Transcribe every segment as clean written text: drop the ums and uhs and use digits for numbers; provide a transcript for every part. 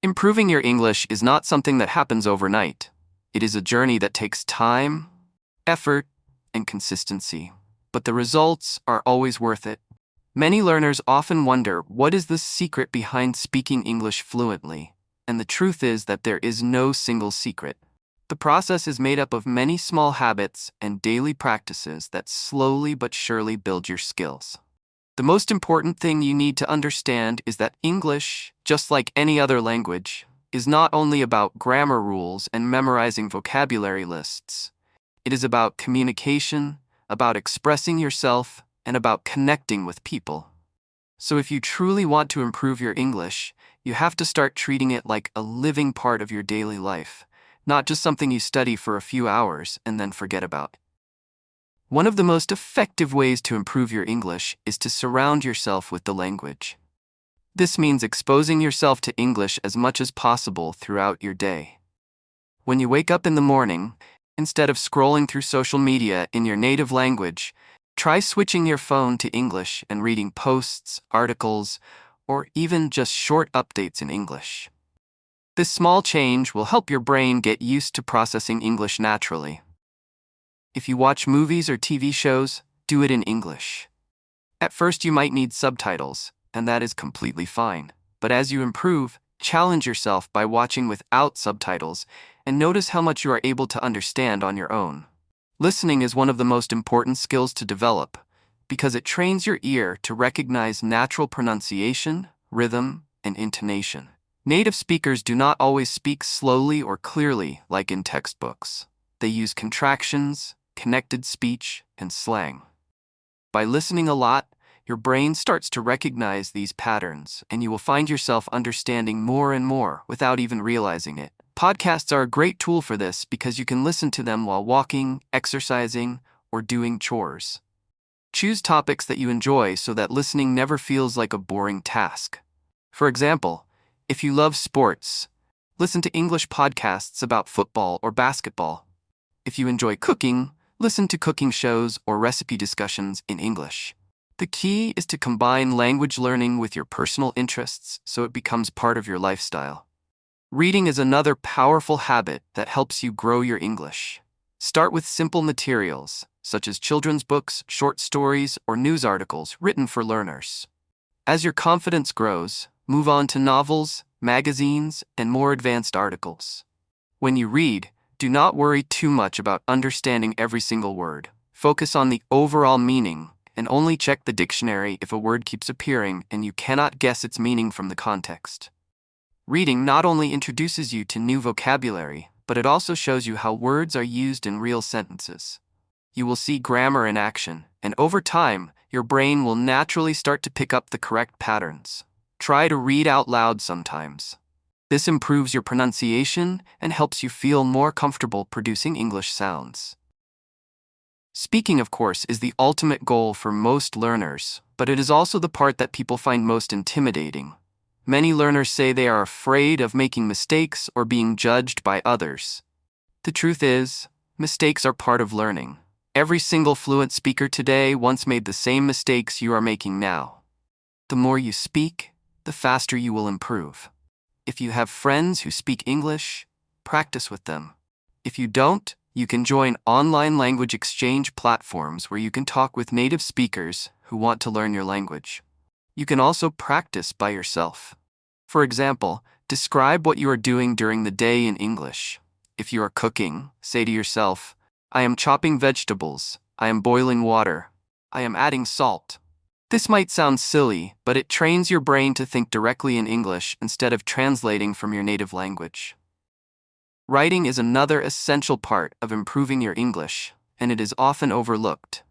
Improving your English is not something that happens overnight. It is a journey that takes time, effort, and consistency. But the results are always worth it. Many learners often wonder, what is the secret behind speaking English fluently? And the truth is that there is no single secret. The process is made up of many small habits and daily practices that slowly but surely build your skills. The most important thing you need to understand is that English, just like any other language, is not only about grammar rules and memorizing vocabulary lists. It is about communication, about expressing yourself, and about connecting with people. So if you truly want to improve your English, you have to start treating it like a living part of your daily life, not just something you study for a few hours and then forget about. One of the most effective ways to improve your English is to surround yourself with the language. This means exposing yourself to English as much as possible throughout your day. When you wake up in the morning, instead of scrolling through social media in your native language, try switching your phone to English and reading posts, articles, or even just short updates in English. This small change will help your brain get used to processing English naturally. If you watch movies or TV shows, do it in English. At first you might need subtitles, and that is completely fine. But as you improve, challenge yourself by watching without subtitles and notice how much you are able to understand on your own. Listening is one of the most important skills to develop because it trains your ear to recognize natural pronunciation, rhythm, and intonation. Native speakers do not always speak slowly or clearly like in textbooks. They use contractions, connected speech, and slang. By listening a lot, your brain starts to recognize these patterns, and you will find yourself understanding more and more without even realizing it. Podcasts are a great tool for this because you can listen to them while walking, exercising, or doing chores. Choose topics that you enjoy so that listening never feels like a boring task. For example, if you love sports, listen to English podcasts about football or basketball. If you enjoy cooking, listen to cooking shows or recipe discussions in English. The key is to combine language learning with your personal interests so it becomes part of your lifestyle. Reading is another powerful habit that helps you grow your English. Start with simple materials, such as children's books, short stories, or news articles written for learners. As your confidence grows, move on to novels, magazines, and more advanced articles. When you read, do not worry too much about understanding every single word. Focus on the overall meaning and only check the dictionary if a word keeps appearing and you cannot guess its meaning from the context. Reading not only introduces you to new vocabulary, but it also shows you how words are used in real sentences. You will see grammar in action, and over time, your brain will naturally start to pick up the correct patterns. Try to read out loud sometimes. This improves your pronunciation and helps you feel more comfortable producing English sounds. Speaking, of course, is the ultimate goal for most learners, but it is also the part that people find most intimidating. Many learners say they are afraid of making mistakes or being judged by others. The truth is, mistakes are part of learning. Every single fluent speaker today once made the same mistakes you are making now. The more you speak, the faster you will improve. If you have friends who speak English, practice with them. If you don't, you can join online language exchange platforms where you can talk with native speakers who want to learn your language. You can also practice by yourself. For example, describe what you are doing during the day in English. If you are cooking, say to yourself, "I am chopping vegetables, I am boiling water, I am adding salt." This might sound silly, but it trains your brain to think directly in English instead of translating from your native language. Writing is another essential part of improving your English, and it is often overlooked.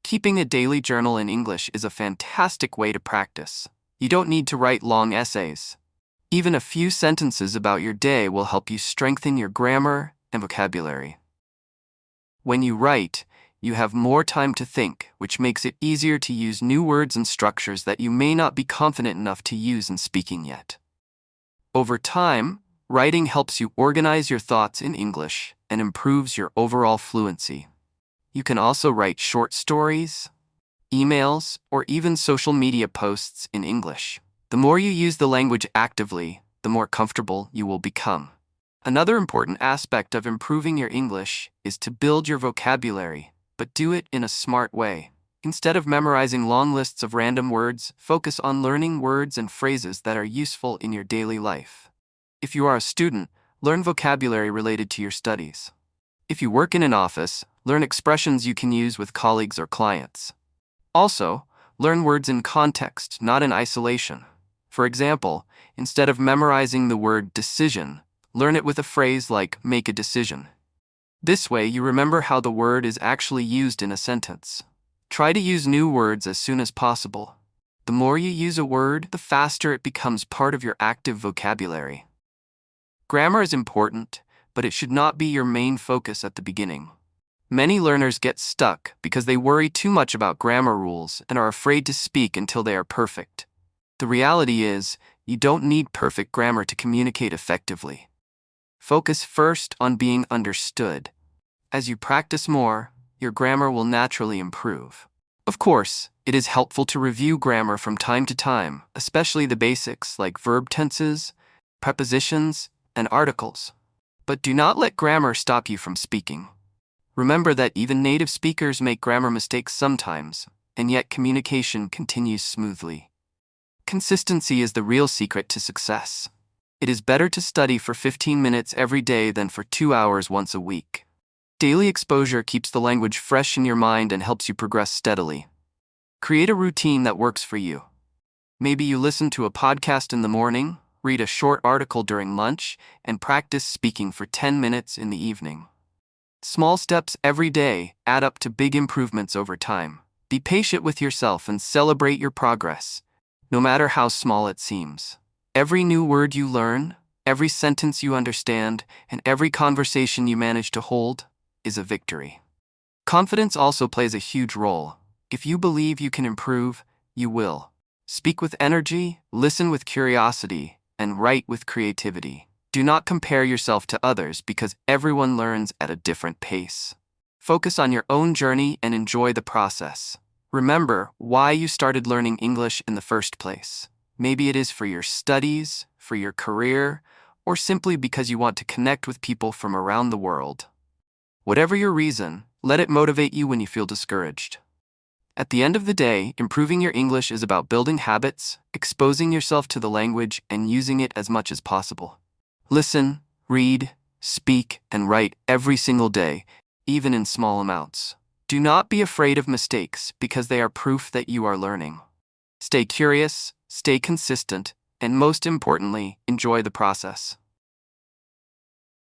Keeping a daily journal in English is a fantastic way to practice. You don't need to write long essays. Even a few sentences about your day will help you strengthen your grammar and vocabulary. When you write, you have more time to think, which makes it easier to use new words and structures that you may not be confident enough to use in speaking yet. Over time, writing helps you organize your thoughts in English and improves your overall fluency. You can also write short stories, emails, or even social media posts in English. The more you use the language actively, the more comfortable you will become. Another important aspect of improving your English is to build your vocabulary, but do it in a smart way. Instead of memorizing long lists of random words, focus on learning words and phrases that are useful in your daily life. If you are a student, learn vocabulary related to your studies. If you work in an office, learn expressions you can use with colleagues or clients. Also, learn words in context, not in isolation. For example, instead of memorizing the word decision, learn it with a phrase like make a decision. This way, you remember how the word is actually used in a sentence. Try to use new words as soon as possible. The more you use a word, the faster it becomes part of your active vocabulary. Grammar is important, but it should not be your main focus at the beginning. Many learners get stuck because they worry too much about grammar rules and are afraid to speak until they are perfect. The reality is, you don't need perfect grammar to communicate effectively. Focus first on being understood. As you practice more, your grammar will naturally improve. Of course, it is helpful to review grammar from time to time, especially the basics like verb tenses, prepositions, and articles. But do not let grammar stop you from speaking. Remember that even native speakers make grammar mistakes sometimes, and yet communication continues smoothly. Consistency is the real secret to success. It is better to study for 15 minutes every day than for 2 hours once a week. Daily exposure keeps the language fresh in your mind and helps you progress steadily. Create a routine that works for you. Maybe you listen to a podcast in the morning, read a short article during lunch, and practice speaking for 10 minutes in the evening. Small steps every day add up to big improvements over time. Be patient with yourself and celebrate your progress, no matter how small it seems. Every new word you learn, every sentence you understand, and every conversation you manage to hold is a victory. Confidence also plays a huge role. If you believe you can improve, you will. Speak with energy, listen with curiosity, and write with creativity. Do not compare yourself to others because everyone learns at a different pace. Focus on your own journey and enjoy the process. Remember why you started learning English in the first place. Maybe it is for your studies, for your career, or simply because you want to connect with people from around the world. Whatever your reason, let it motivate you when you feel discouraged. At the end of the day, improving your English is about building habits, exposing yourself to the language, and using it as much as possible. Listen, read, speak, and write every single day, even in small amounts. Do not be afraid of mistakes because they are proof that you are learning. Stay curious, stay consistent, and most importantly, enjoy the process.